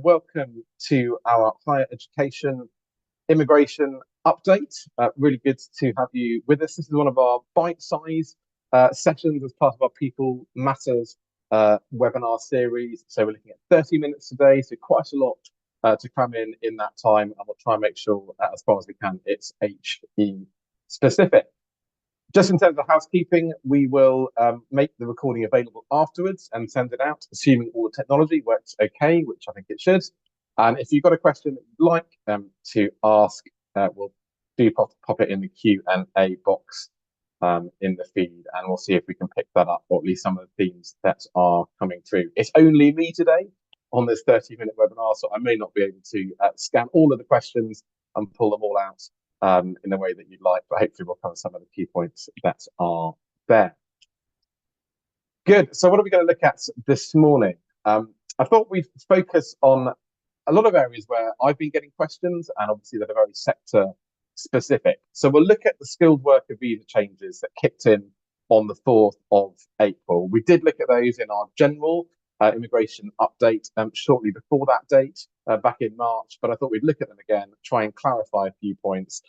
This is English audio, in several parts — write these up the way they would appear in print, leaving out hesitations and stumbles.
Welcome to our higher education immigration update. Really good to have you with us. This is one of our bite-sized sessions as part of our People Matters webinar series. So we're looking at 30 minutes today, so quite a lot to cram in that time, and we'll try and make sure as far as we can it's HE specific. Just in terms of housekeeping, we will make the recording available afterwards and send it out, assuming all the technology works okay, which I think it should. And if you've got a question that you'd like to ask, we'll pop it in the Q&A box in the feed, and we'll see if we can pick that up, or at least some of the themes that are coming through. It's only me today on this 30-minute webinar, so I may not be able to scan all of the questions and pull them all out in the way that you'd like, but hopefully we'll cover some of the key points that are there. Good. So what are we going to look at this morning? I thought we'd focus on a lot of areas where I've been getting questions, and obviously that are very sector specific. So we'll look at the skilled worker visa changes that kicked in on the 4th of April. We did look at those in our general immigration update shortly before that date, back in March, but I thought we'd look at them again, try and clarify a few points,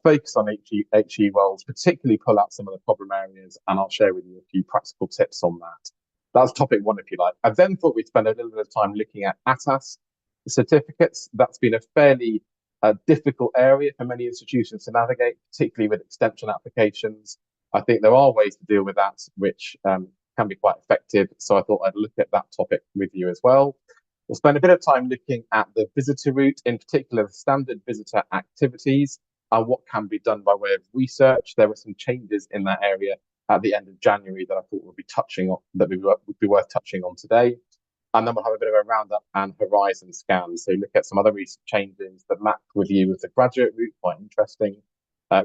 focus on HE roles, particularly pull out some of the problem areas, and I'll share with you a few practical tips on that. That's topic one, if you like. I then thought we'd spend a little bit of time looking at ATAS certificates. That's been a fairly difficult area for many institutions to navigate, particularly with extension applications. I think there are ways to deal with that, which can be quite effective. So I thought I'd look at that topic with you as well. We'll spend a bit of time looking at the visitor route, in particular the standard visitor activities, and what can be done by way of research. There were some changes in that area at the end of January that I thought would be worth touching on today. And then we'll have a bit of a roundup and horizon scan. So look at some other recent changes. The map review of the graduate route, quite interesting.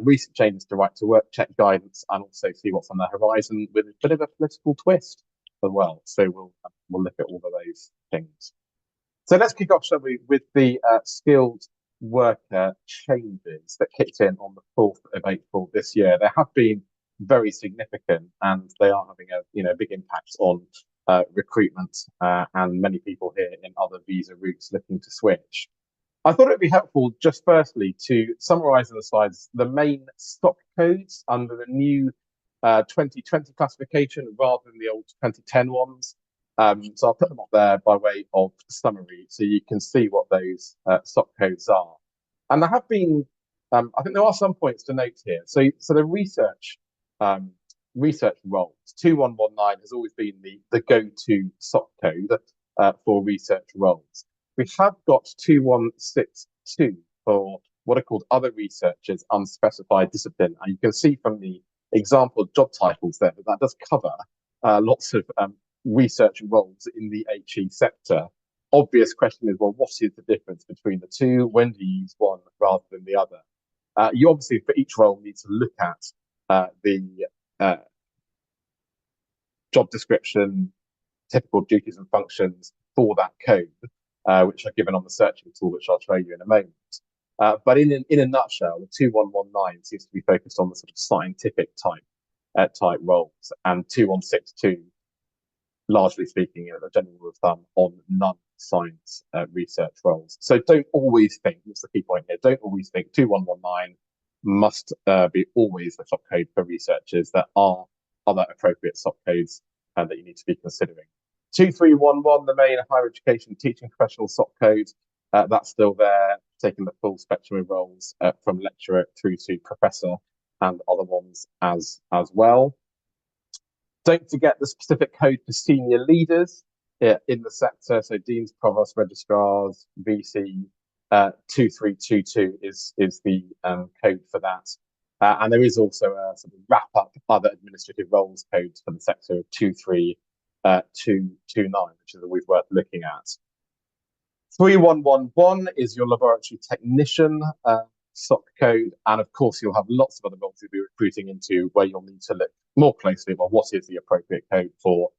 Recent changes to right to work check guidance, and also see what's on the horizon with a bit of a political twist as well. So we'll look at all of those things. So let's kick off, shall we, with the skilled worker changes that kicked in on the 4th of April this year. They have been very significant, and they are having a big impact on recruitment and many people here in other visa routes looking to switch. I thought it would be helpful just firstly to summarise in the slides the main stock codes under the new 2020 classification rather than the old 2010 ones. So I'll put them up there by way of summary so you can see what those stock codes are. And there have been, I think there are some points to note here. So the research roles, 2119 has always been the go-to stock code for research roles. We have got 2162 for what are called other researchers, unspecified discipline. And you can see from the example job titles there that does cover lots of research roles in the HE sector. Obvious question is, well, what is the difference between the two? When do you use one rather than the other? You obviously, for each role, need to look at the job description, typical duties and functions for that code, which are given on the searching tool, which I'll show you in a moment. But in a nutshell, the 2119 seems to be focused on the sort of scientific type roles, and 2162, largely speaking, the general rule of thumb, on non-science research roles. So don't always think, that's the key point here, don't always think 2119 must be always the stock code for researchers. There are other appropriate stock codes that you need to be considering. 2311, the main higher education teaching professional stock code, that's still there, taking the full spectrum of roles from lecturer through to professor and other ones as well. Don't forget the specific code for senior leaders in the sector. So deans, provosts, registrars, VC, 2322 is the code for that. And there is also a sort of wrap up other administrative roles codes for the sector of 23229, which is always worth looking at. 3111 is your laboratory technician stock code, and of course you'll have lots of other roles you'll be recruiting into where you'll need to look more closely at what is the appropriate code for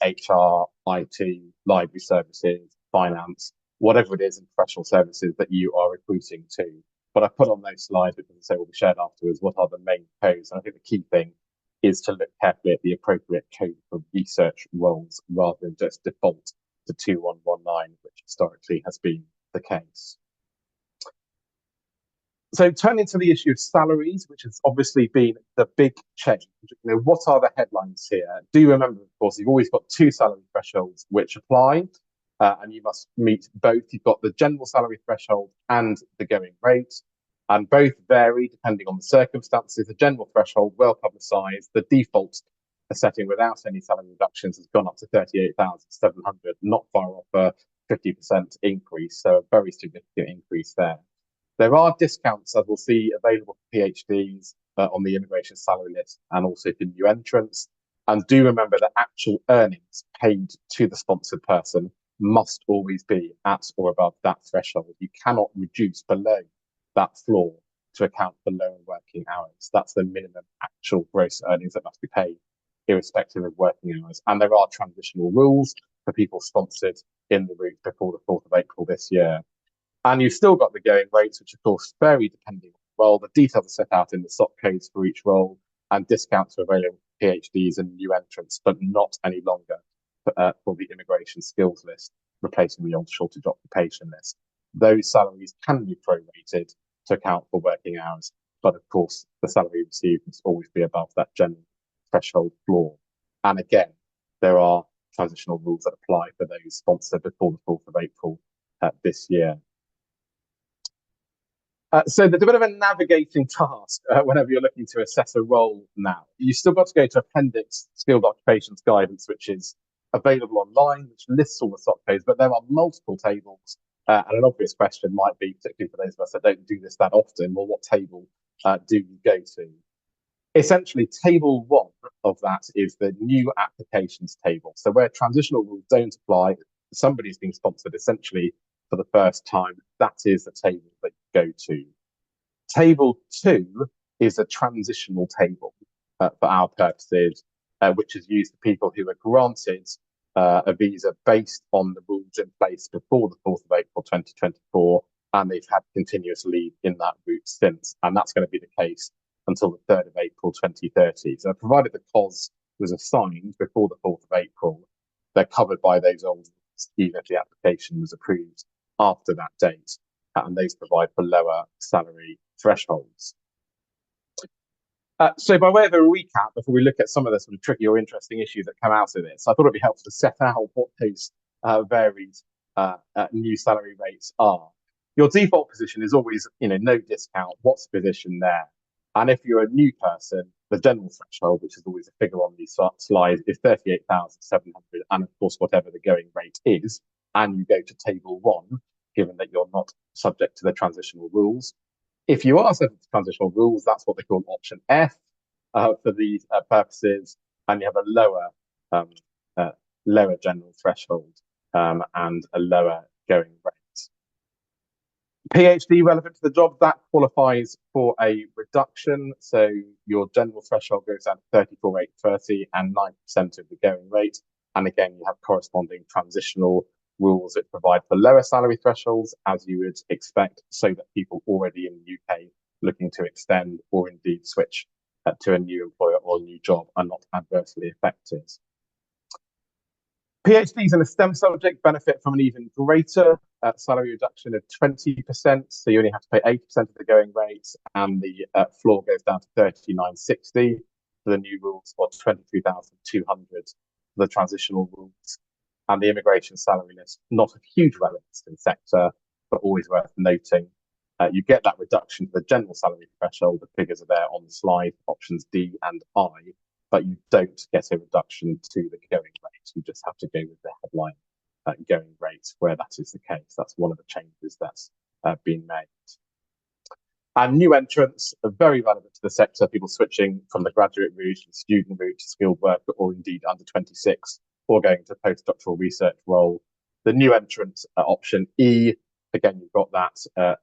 HR, IT, library services, finance, whatever it is in professional services that you are recruiting to. But I put on those slides, which, as I say, will be shared afterwards, what are the main codes. And I think the key thing is to look carefully at the appropriate code for research roles rather than just default to 2119, which historically has been the case. So turning to the issue of salaries, which has obviously been the big change, what are the headlines here? Do remember, of course, you've always got two salary thresholds which apply, and you must meet both. You've got the general salary threshold and the going rate, and both vary depending on the circumstances. The general threshold, well publicised, the default setting without any salary reductions has gone up to 38,700, not far off a 50% increase, so a very significant increase there. There are discounts, as we'll see, available for PhDs on the immigration salary list and also for new entrants. And do remember that actual earnings paid to the sponsored person must always be at or above that threshold. You cannot reduce below that floor to account for lower working hours. That's the minimum actual gross earnings that must be paid, irrespective of working hours. And there are transitional rules for people sponsored in the route before the 4th of April this year. And you've still got the going rates, which of course vary depending on the role. The details are set out in the SOC codes for each role, and discounts are available for PhDs and new entrants, but not any longer for the immigration skills list, replacing the old shortage occupation list. Those salaries can be prorated to account for working hours, but of course the salary received must always be above that general threshold floor. And again, there are transitional rules that apply for those sponsored before the 4th of April this year. So there's a bit of a navigating task whenever you're looking to assess a role now. You've still got to go to Appendix Skilled Occupations Guidance, which is available online, which lists all the SOC codes, but there are multiple tables. And an obvious question might be, particularly for those of us that don't do this that often, well, what table do you go to? Essentially, table 1 of that is the new applications table. So where transitional rules don't apply, somebody's being sponsored essentially for the first time, that is the table that you go to. Table 2 is a transitional table for our purposes, which is used for people who are granted a visa based on the rules in place before the 4th of April 2024, and they've had continuous leave in that route since. And that's going to be the case until the 3rd of April 2030. So provided the COS was assigned before the 4th of April, they're covered by those old rules, even if the application was approved after that date, and those provide for lower salary thresholds. So by way of a recap, before we look at some of the sort of tricky or interesting issues that come out of this, I thought it'd be helpful to set out what those varied new salary rates are. Your default position is always, no discount. What's the position there? And if you're a new person, the general threshold, which is always a figure on these slides, is 38,700, and of course, whatever the going rate is, and you go to table 1, given that you're not subject to the transitional rules. If you are subject to transitional rules, that's what they call option F for these purposes, and you have a lower general threshold and a lower going rate. PhD relevant to the job, that qualifies for a reduction. So your general threshold goes down to 34,830 and 9% of the going rate. And again, you have corresponding transitional rules that provide for lower salary thresholds, as you would expect, so that people already in the UK looking to extend or indeed switch to a new employer or a new job are not adversely affected. PhDs in a STEM subject benefit from an even greater salary reduction of 20%. So you only have to pay 80% of the going rate, and the floor goes down to 3960 for the new rules, or 23,200 for the transitional rules. And the immigration salary list, not of huge relevance to the sector, but always worth noting. You get that reduction to the general salary threshold. The figures are there on the slide, options D and I, but you don't get a reduction to the going rate. You just have to go with the headline going rate where that is the case. That's one of the changes that's been made. And new entrants are very relevant to the sector, people switching from the graduate route, the student route to skilled worker, or indeed under 26, or going to postdoctoral research role. The new entrant option E, again, you've got that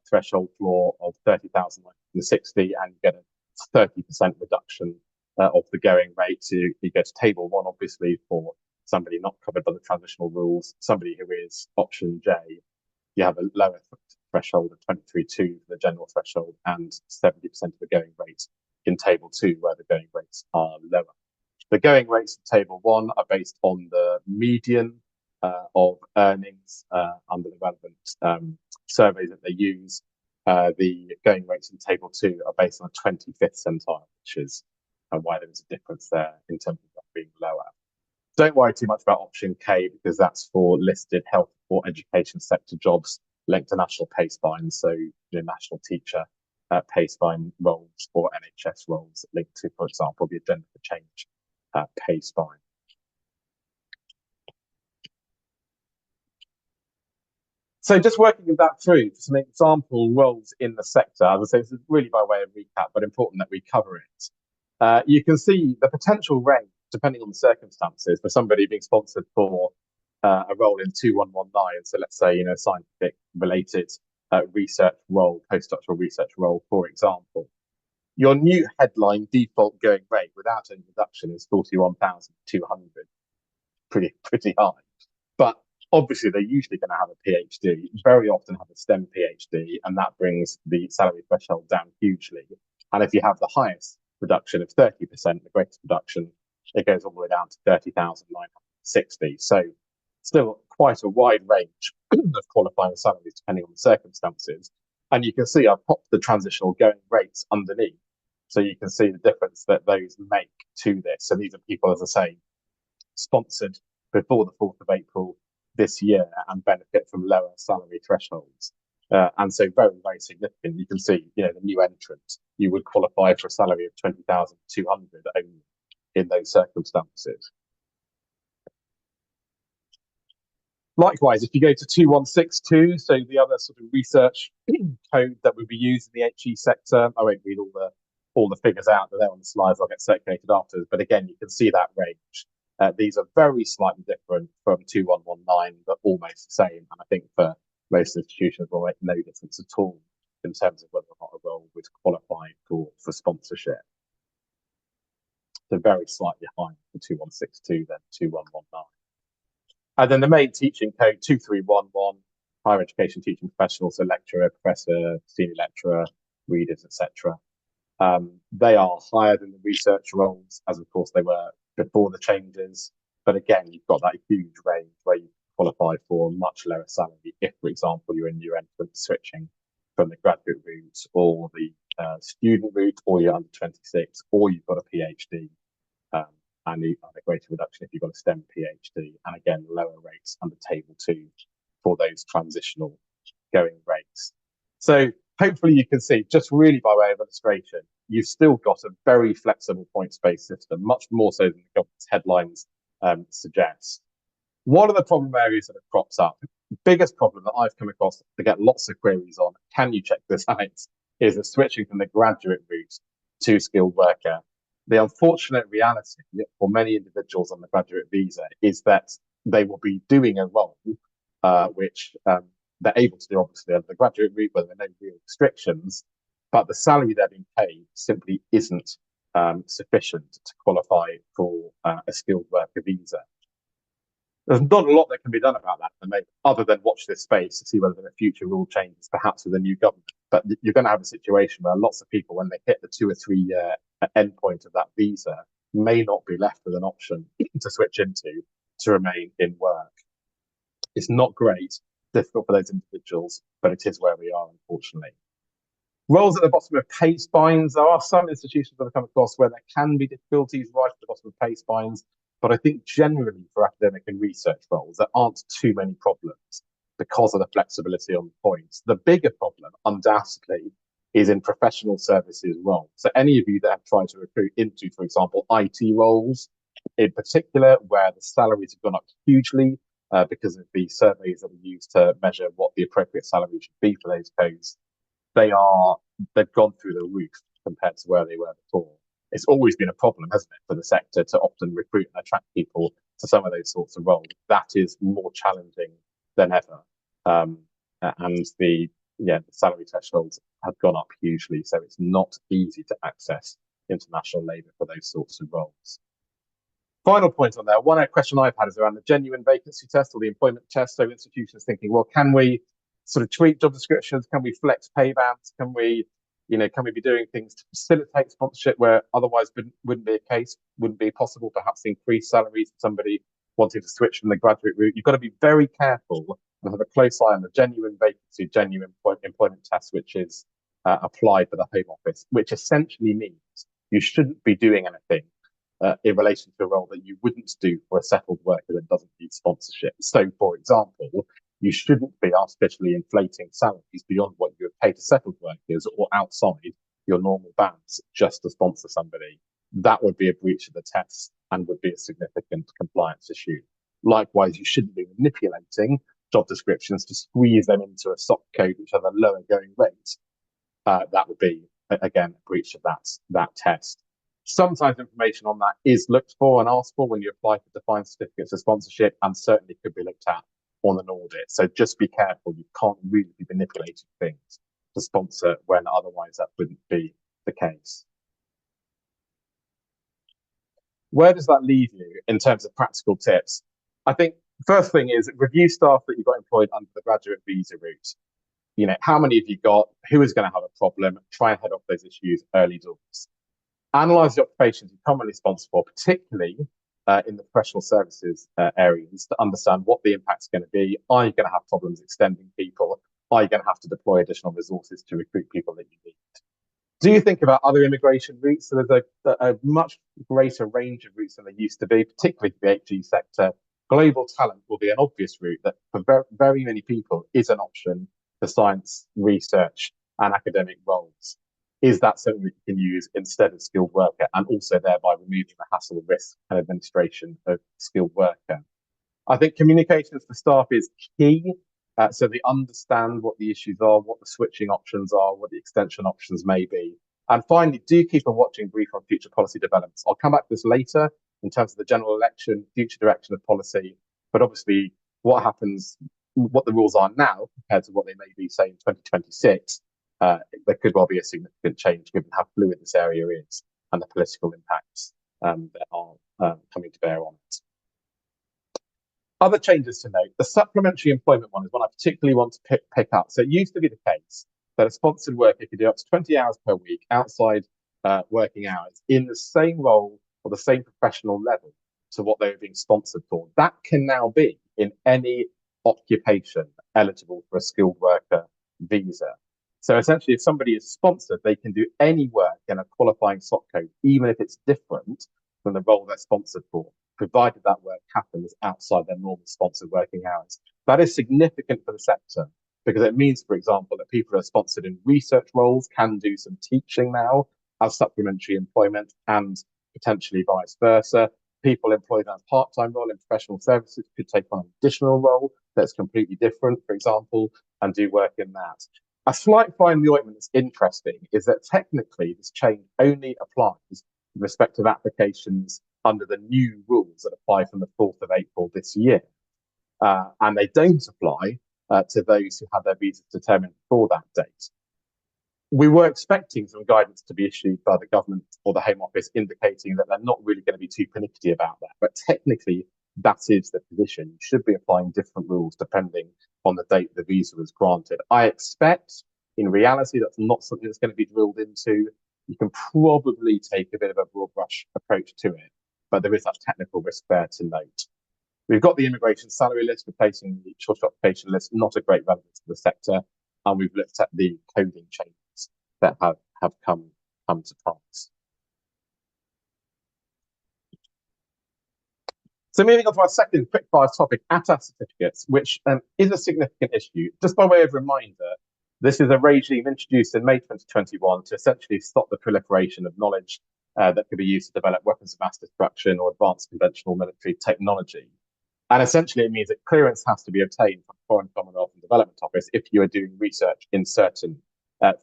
threshold floor of 30,960, and you get a 30% reduction of the going rate. So you go to table 1, obviously, for somebody not covered by the transitional rules. Somebody who is option J, you have a lower threshold of 23.2 for the general threshold, and 70% of the going rate in table 2, where the going rates are lower. The going rates in table 1 are based on the median of earnings under the relevant surveys that they use. The going rates in table 2 are based on a 25th centile, which is why there is a difference there in terms of that being lower. Don't worry too much about option K, because that's for listed health or education sector jobs linked to national pay spines. So, national teacher pay spine roles or NHS roles linked to, for example, the Agenda for Change pay spine. So just working that through for some example roles in the sector, as I say, this is really by way of recap, but important that we cover it. You can see the potential range, depending on the circumstances, for somebody being sponsored for a role in 2119. So let's say, scientific related research role, postdoctoral research role, for example. Your new headline default going rate without any reduction is 41,200. Pretty high. But obviously, they're usually going to have a PhD, very often have a STEM PhD, and that brings the salary threshold down hugely. And if you have the highest reduction of 30%, the greatest reduction, it goes all the way down to 30,960. So still quite a wide range of qualifying salaries depending on the circumstances. And you can see I've popped the transitional going rates underneath. So you can see the difference that those make to this. So these are people, as I say, sponsored before the 4th of April this year and benefit from lower salary thresholds. And so very, very significant. You can see, the new entrant, you would qualify for a salary of 20,200 only in those circumstances. Likewise, if you go to 2162, so the other sort of research code that would be used in the HE sector, I won't read all the figures out, they're on the slides, I'll get circulated afterwards. But again, you can see that range. These are very slightly different from 2119, but almost the same. And I think for most institutions will make no difference at all in terms of whether or not a role would qualify for sponsorship. So very slightly higher for 2162 than 2119. And then the main teaching code 2311, higher education teaching professionals, so lecturer, professor, senior lecturer, readers, etc. They are higher than the research roles, as of course they were before the changes. But again, you've got that huge range where you qualify for a much lower salary if, for example, you're a new entrant switching from the graduate route or the student route, or you're under 26, or you've got a PhD, and a greater reduction if you've got a STEM PhD, and again, lower rates under table 2 for those transitional going rates. So hopefully you can see, just really by way of illustration, you've still got a very flexible points-based system, much more so than the government's headlines suggest. One of the problem areas that have cropped up, the biggest problem that I've come across to get lots of queries on, can you check this out, is the switching from the graduate route to skilled worker. The unfortunate reality for many individuals on the graduate visa is that they will be doing a role which they're able to do, obviously, under the graduate route, where there are no real restrictions, but the salary they're being paid simply isn't sufficient to qualify for a skilled worker visa. There's not a lot that can be done about that, other than watch this space to see whether there are future rule changes, perhaps with a new government. But you're going to have a situation where lots of people, when they hit the 2 or 3 year endpoint of that visa, may not be left with an option to switch into to remain in work. It's not great, difficult for those individuals, but it is where we are, unfortunately. Roles at the bottom of pay spines. There are some institutions that have come across where there can be difficulties right at the bottom of pay spines, but I think generally for academic and research roles, there aren't too many problems because of the flexibility on the points. The bigger problem, undoubtedly, is in professional services roles. So any of you that have tried to recruit into, for example, IT roles in particular, where the salaries have gone up hugely because of the surveys that are used to measure what the appropriate salary should be for those codes, they've gone through the roof compared to where they were before. It's always been a problem, hasn't it, for the sector to often recruit and attract people to some of those sorts of roles. That is more challenging than ever. And the salary thresholds have gone up hugely, so it's not easy to access international labour for those sorts of roles. Final point on there, one question I've had is around the genuine vacancy test or the employment test. So institutions thinking, well, can we sort of tweak job descriptions? Can we flex pay bands? Can we be doing things to facilitate sponsorship where otherwise wouldn't be a case, wouldn't be possible, perhaps increase salaries for somebody wanting to switch from the graduate route, you've got to be very careful and have a close eye on the genuine vacancy, genuine employment test, which is applied by the Home Office, which essentially means you shouldn't be doing anything in relation to a role that you wouldn't do for a settled worker that doesn't need sponsorship. So, for example, you shouldn't be artificially inflating salaries beyond what you would pay to settled workers or outside your normal bands just to sponsor somebody. That would be a breach of the test and would be a significant compliance issue. Likewise, you shouldn't be manipulating job descriptions to squeeze them into a SOC code which has a lower going rate. That would be, again, a breach of that test. Sometimes information on that is looked for and asked for when you apply for defined certificates of sponsorship, and certainly could be looked at on an audit. So just be careful. You can't really be manipulating things to sponsor when otherwise that wouldn't be the case. Where does that leave you in terms of practical tips? I think first thing is review staff that you've got employed under the graduate visa route. You know, how many have you got? Who is going to have a problem? Try and head off those issues early doors. Analyze the occupations you commonly sponsor for, particularly in the professional services areas, to understand what the impact's going to be. Are you going to have problems extending people? Are you going to have to deploy additional resources to recruit people that you need? Do you think about other immigration routes? So there's a much greater range of routes than there used to be, particularly for the HG sector. Global talent will be an obvious route that for very many people is an option for science, research, and academic roles. Is that something that you can use instead of skilled worker, and also thereby removing the hassle, risk, and administration of skilled worker? I think communications for staff is key. So they understand what the issues are, what the switching options are, what the extension options may be. And finally, do keep a watching brief on future policy developments. I'll come back to this later in terms of the general election, future direction of policy, but obviously what happens, what the rules are now compared to what they may be, say, in 2026, there could well be a significant change given how fluid this area is and the political impacts that are coming to bear on it. Other changes to note, the supplementary employment one is one I particularly want to pick up. So it used to be the case that a sponsored worker could do up to 20 hours per week outside working hours in the same role or the same professional level to what they were being sponsored for. That can now be in any occupation eligible for a skilled worker visa. So essentially, if somebody is sponsored, they can do any work in a qualifying SOC code, even if it's different from the role they're sponsored for, provided that work happens outside their normal sponsored working hours. That is significant for the sector because it means, for example, that people who are sponsored in research roles can do some teaching now as supplementary employment, and potentially vice versa. People employed in a part-time role in professional services could take on an additional role that's completely different, for example, and do work in that. A slight fly in the ointment that's interesting is that technically this change only applies with respect to applications under the new rules that apply from the 4th of April this year. And they don't apply to those who had their visas determined before that date. We were expecting some guidance to be issued by the government or the Home Office indicating that they're not really going to be too pernickety about that. But technically, that is the position. You should be applying different rules depending on the date the visa was granted. I expect, in reality, that's not something that's going to be drilled into. You can probably take a bit of a broad brush approach to it, but there is that technical risk there to note. We've got the immigration salary list replacing the short occupation list, not a great relevance to the sector, and we've looked at the coding changes that have come to pass. So moving on to our second quickfire topic, ATAS certificates, which is a significant issue. Just by way of reminder, this is a regime introduced in May 2021 to essentially stop the proliferation of knowledge that could be used to develop weapons of mass destruction or advanced conventional military technology. And essentially it means that clearance has to be obtained from Foreign Commonwealth and Development Office if you are doing research in certain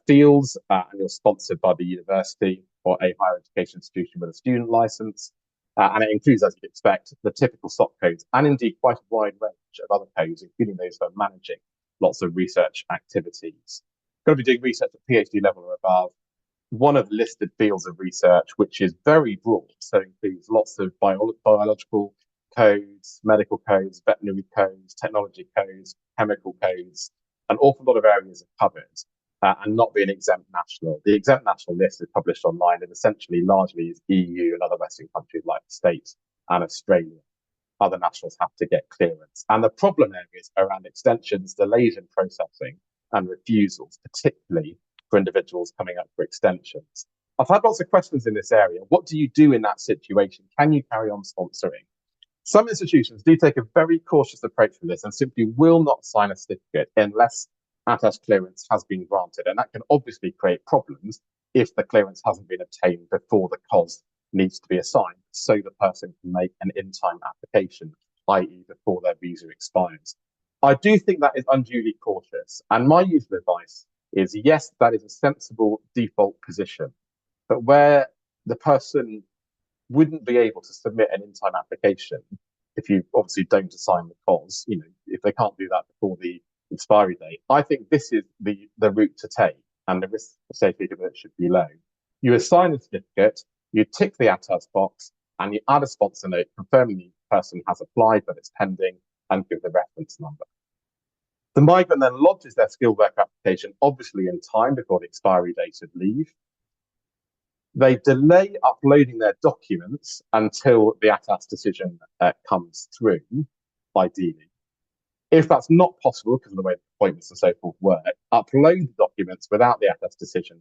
fields and you're sponsored by the university or a higher education institution with a student license. And it includes, as you'd expect, the typical SOC codes and indeed quite a wide range of other codes, including those for managing lots of research activities. Got to be doing research at PhD level or above. One of the listed fields of research, which is very broad, so includes lots of biological codes, medical codes, veterinary codes, technology codes, chemical codes, an awful lot of areas are covered. And not be an exempt national. The exempt national list is published online and essentially largely is EU and other Western countries like the States and Australia. other nationals have to get clearance. And the problem areas around extensions, delays in processing, and refusals, particularly for individuals coming up for extensions. I've had lots of questions in this area. What do you do in that situation? Can you carry on sponsoring? Some institutions do take a very cautious approach to this and simply will not sign a certificate unless ATAS clearance has been granted. And that can obviously create problems if the clearance hasn't been obtained before the COS needs to be assigned, so the person can make an in-time application, i.e. before their visa expires. I do think that is unduly cautious. And my usual advice is, yes, that is a sensible default position. But where the person wouldn't be able to submit an in-time application if you obviously don't assign the COS, if they can't do that before the expiry date, I think this is the route to take, and the risk associated with it should be low. You assign the certificate, you tick the ATAS box, and you add a sponsor note confirming the person has applied, but it's pending, and give the reference number. The migrant then lodges their skilled worker application, obviously in time before the expiry date of leave. They delay uploading their documents until the ATAS decision comes through, ideally. If that's not possible, because of the way the appointments and so forth work, upload the documents without the ATAS decision,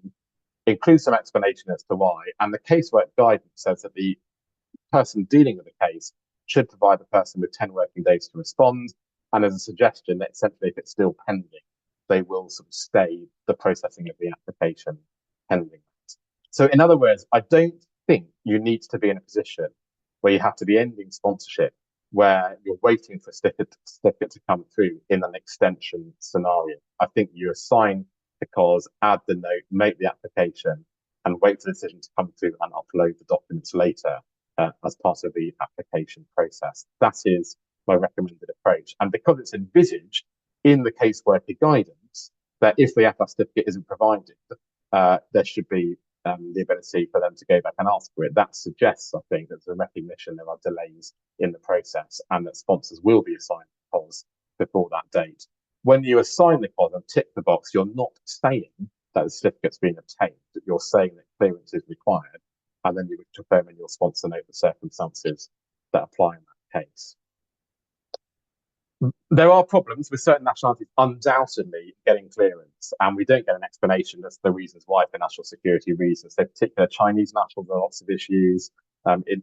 include some explanation as to why, and the casework guidance says that the person dealing with the case should provide the person with 10 working days to respond, and there's a suggestion that essentially if it's still pending, they will sort of stay the processing of the application pending. So in other words, I don't think you need to be in a position where you have to be ending sponsorship, where you're waiting for a certificate to come through in an extension scenario. I think you assign the COS, add the note, make the application, and wait for the decision to come through and upload the documents later as part of the application process. That is my recommended approach. And because it's envisaged in the caseworker guidance that if the ATAS certificate isn't provided, there should be the ability for them to go back and ask for it. That suggests, I think, that there's a recognition there are delays in the process and that sponsors will be assigned the COS before that date. When you assign the COS and tick the box, you're not saying that the certificate's been obtained. You're saying that clearance is required, and then you would confirm in your sponsor note the circumstances that apply in that case. There are problems with certain nationalities undoubtedly getting clearance, and we don't get an explanation as to the reasons why for national security reasons. So particular Chinese nationals, there are lots of issues,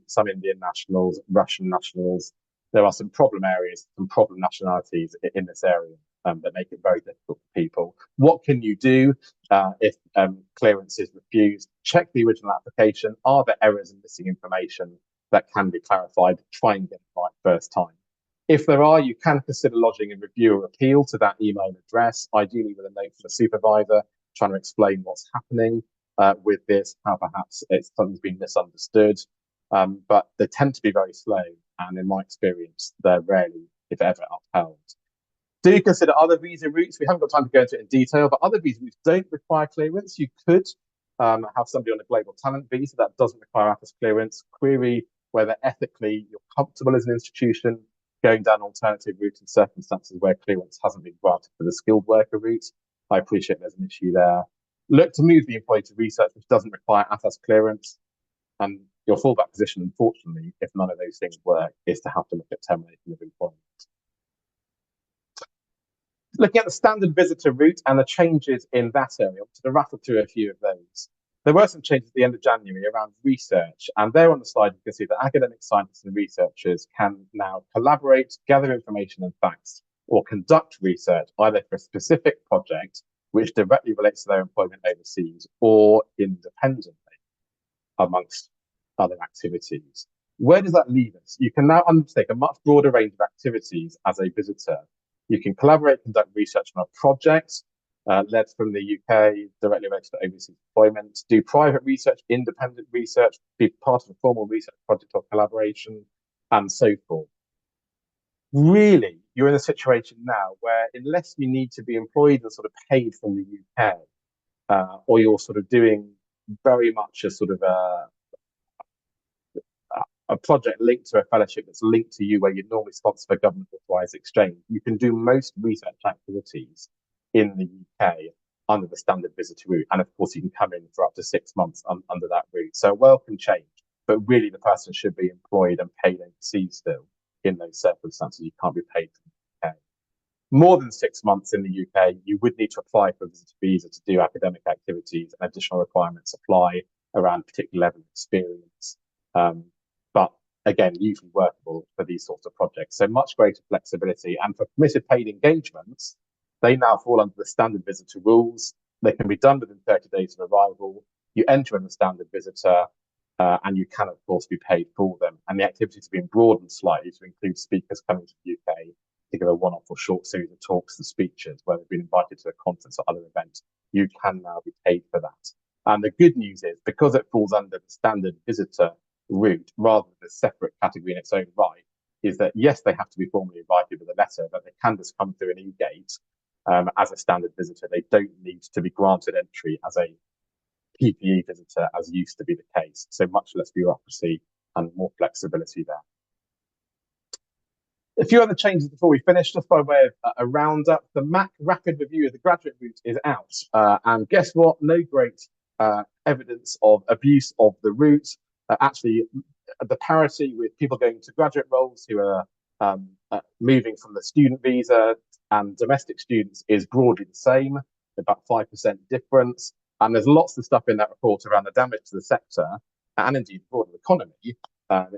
some Indian nationals, Russian nationals. There are some problem areas, some problem nationalities in this area that make it very difficult for people. What can you do if clearance is refused? Check the original application. Are there errors and missing information that can be clarified? Try and get it right first time. If there are, you can consider lodging a review or appeal to that email address, ideally with a note from the supervisor, trying to explain what's happening with this, how perhaps something's been misunderstood. But they tend to be very slow, and in my experience, they're rarely, if ever, upheld. Do you consider other visa routes? We haven't got time to go into it in detail, but other visa routes don't require clearance. You could have somebody on a global talent visa that doesn't require ATAS clearance. Query whether ethically you're comfortable as an institution going down alternative route in circumstances where clearance hasn't been granted for the skilled worker route. I appreciate there's an issue there. Look to move the employee to research, which doesn't require ATAS clearance. And your fallback position, unfortunately, if none of those things work, is to have to look at termination of employment. Looking at the standard visitor route and the changes in that area, to rattle through a few of those. There were some changes at the end of January around research, and there on the slide you can see that academic scientists and researchers can now collaborate, gather information and facts, or conduct research either for a specific project which directly relates to their employment overseas or independently, amongst other activities. Where does that leave us? You can now undertake a much broader range of activities as a visitor. You can collaborate, conduct research on a project, led from the UK, directly related to overseas employment, do private research, independent research, be part of a formal research project or collaboration, and so forth. Really, you're in a situation now where unless you need to be employed and sort of paid from the UK, or you're sort of doing very much a sort of a project linked to a fellowship that's linked to you where you'd normally sponsor a government authorized exchange, you can do most research activities in the UK under the standard visitor route. And of course, you can come in for up to 6 months under that route. So a welcome change, but really the person should be employed and paid overseas still. in those circumstances, you can't be paid from the UK. More than 6 months in the UK, you would need to apply for a visitor visa to do academic activities, and additional requirements apply around a particular level of experience. But again, usually workable for these sorts of projects. So much greater flexibility. And for permitted paid engagements, they now fall under the standard visitor rules. They can be done within 30 days of arrival. You enter in the standard visitor, and you can, of course, be paid for them. And the activities have been broadened slightly to include speakers coming to the UK to give a one-off or short series of talks and speeches where they've been invited to a conference or other event. You can now be paid for that. And the good news is, because it falls under the standard visitor route rather than a separate category in its own right, is that yes, they have to be formally invited with a letter, but they can just come through an e-gate as a standard visitor. They don't need to be granted entry as a PPE visitor, as used to be the case. So much less bureaucracy and more flexibility there. A few other changes before we finish, just by way of a roundup. The MAC Rapid Review of the Graduate Route is out. And guess what? No great evidence of abuse of the route. Actually, the parity with people going to graduate roles who are moving from the student visa and domestic students is broadly the same, about 5% difference. And there's lots of stuff in that report around the damage to the sector and indeed the broader economy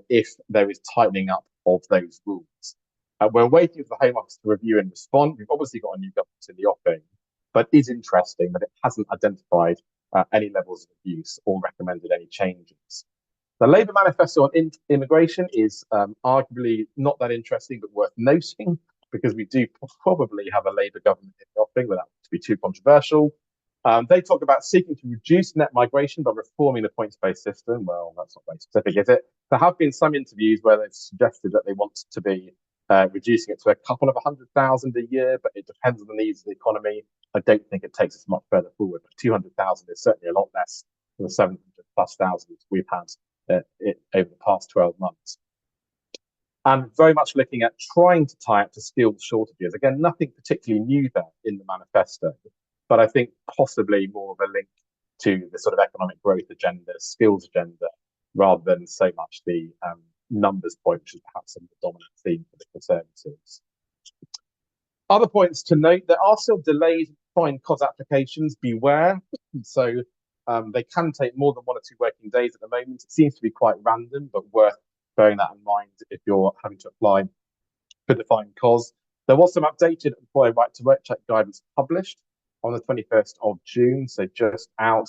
if there is tightening up of those rules. We're waiting for the Home Office to review and respond. We've obviously got a new government in the offing, but it is interesting that it hasn't identified any levels of abuse or recommended any changes. The Labour manifesto on immigration is arguably not that interesting, but worth noting, because we do probably have a Labour government in the offing without it to be too controversial. They talk about seeking to reduce net migration by reforming the points-based system. Well, that's not very specific, is it? There have been some interviews where they've suggested that they want to be reducing it to a couple of 100,000 a year, but it depends on the needs of the economy. I don't think it takes us much further forward, but 200,000 is certainly a lot less than the 700,000+ we've had over the past 12 months. And very much looking at trying to tie it to skills shortages. Again, nothing particularly new there in the manifesto, but I think possibly more of a link to the sort of economic growth agenda, skills agenda, rather than so much the numbers point, which is perhaps the dominant theme for the Conservatives. Other points to note, there are still delays in fine COS applications, beware. So they can take more than 1 or 2 working days at the moment. It seems to be quite random, but worth bearing that in mind if you're having to apply for the fine COS. There was some updated employer right to work check guidance published on the 21st of June, so just out.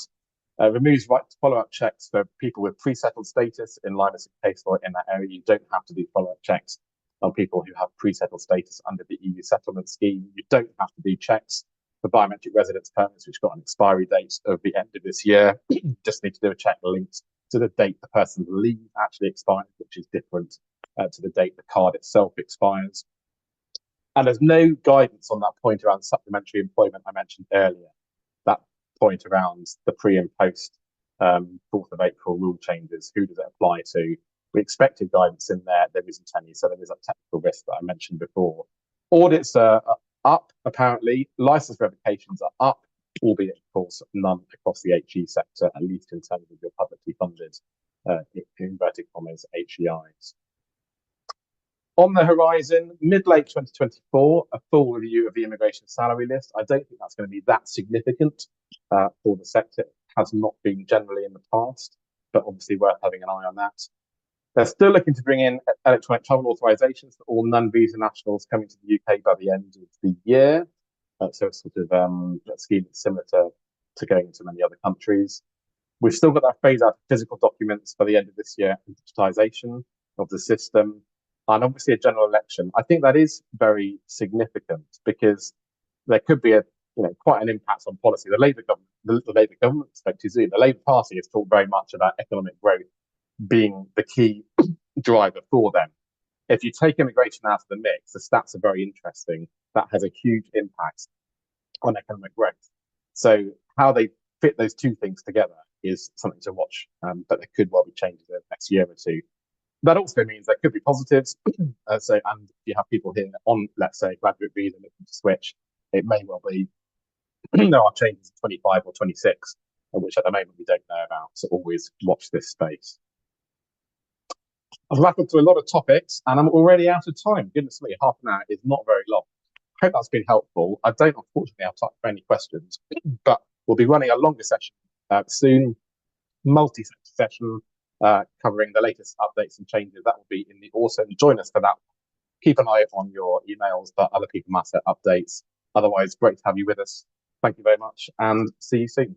Removes right to follow-up checks for people with pre-settled status in line with some case law in that area. You don't have to do follow-up checks on people who have pre-settled status under the EU settlement scheme. You don't have to do checks for biometric residence permits, which got an expiry date of the end of this year. Just need to do a check linked to the date the person's leave actually expires, which is different to the date the card itself expires. And there's no guidance on that point around supplementary employment I mentioned earlier. That point around the pre and post 4th of April rule changes, who does it apply to? We expected guidance in there, there isn't any, so there is a technical risk that I mentioned before. Audits are up, apparently. License revocations are up, albeit, of course, none across the HE sector, at least in terms of your publicly funded, inverted commas, HEIs. On the horizon, mid-late 2024, a full review of the immigration salary list. I don't think that's going to be that significant for the sector. It has not been generally in the past, but obviously worth having an eye on that. They're still looking to bring in electronic travel authorizations for all non-visa nationals coming to the UK by the end of the year. So it's sort of a scheme that's similar to going to many other countries. We've still got that phase out of physical documents by the end of this year and digitization of the system. And obviously a general election. I think that is very significant because there could be quite an impact on policy. The Labour government, the Labour Party has talked very much about economic growth being the key driver for them. If you take immigration out of the mix, the stats are very interesting. That has a huge impact on economic growth. So how they fit those two things together is something to watch, but there could well be changes in the next year or two. That also means there could be positives. And if you have people here on, let's say, graduate visa looking to switch, it may well be there are changes in 25 or 26, which at the moment we don't know about. So always watch this space. I've rattled through a lot of topics and I'm already out of time. Goodness me, half an hour is not very long. I hope that's been helpful. I don't unfortunately have time for any questions, but we'll be running a longer session soon, multi-sector session covering the latest updates and changes. That will be in the autumn. Join us for that. Keep an eye on your emails for other people matter updates. Otherwise, great to have you with us. Thank you very much and see you soon.